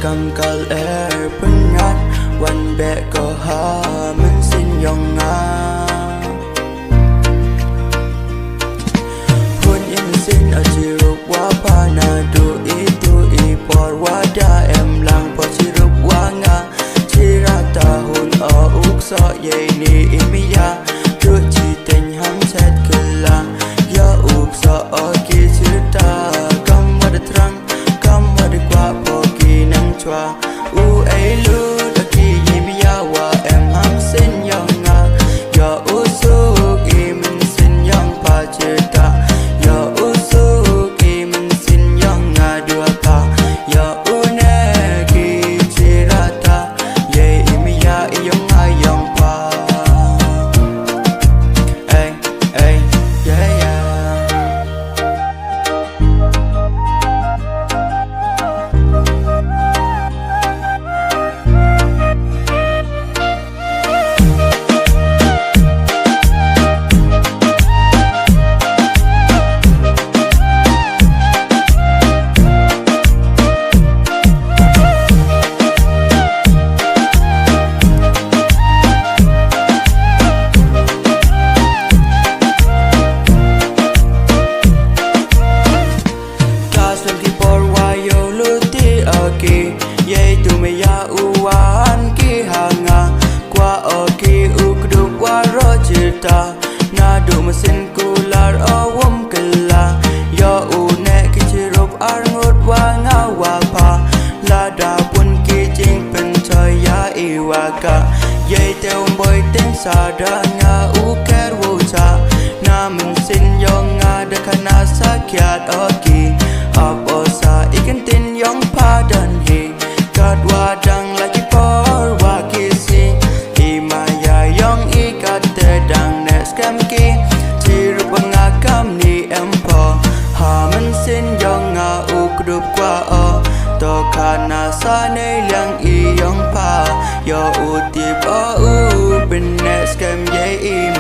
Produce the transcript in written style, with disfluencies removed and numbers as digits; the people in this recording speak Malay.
kal pengat wan be ko ha men sin yong nga pun in sin a chirup wa pa na do itu I por wa da em lang po chirup wa nga chirata hun o uk so ye ni imiya tu chi ten ham set kala ya uk so o ki chirta kam wa de trang kam wa de kwa po ki nang chwa u ai lu da ki imiya wa em ham sin yang nga ya u su ki min sin yang pa chirta ya u su ki min sin yang nga dua pa ya u ne ki chirata ye imiya yang nga yang pa ay ay yeah yeah ye tu me ya uwan ki hanga kwa oki ukduk wa rojita na du mesin kular awam kala ya une ki chirup arngut wa ngawa pa lada pun ki jing pen ya iwaka ye te boy ten sada nga uker wuta na mesin yong ada kana sakyat oki aposa ikan tin yong padan he kat wadang lagi por wakisi imaya yong ikat tedang nes kamki ciru pengakam ni empo hamen sin yong nga ukdup kwa o to kana sane liang i yong pa yo utip o u benes kam ye im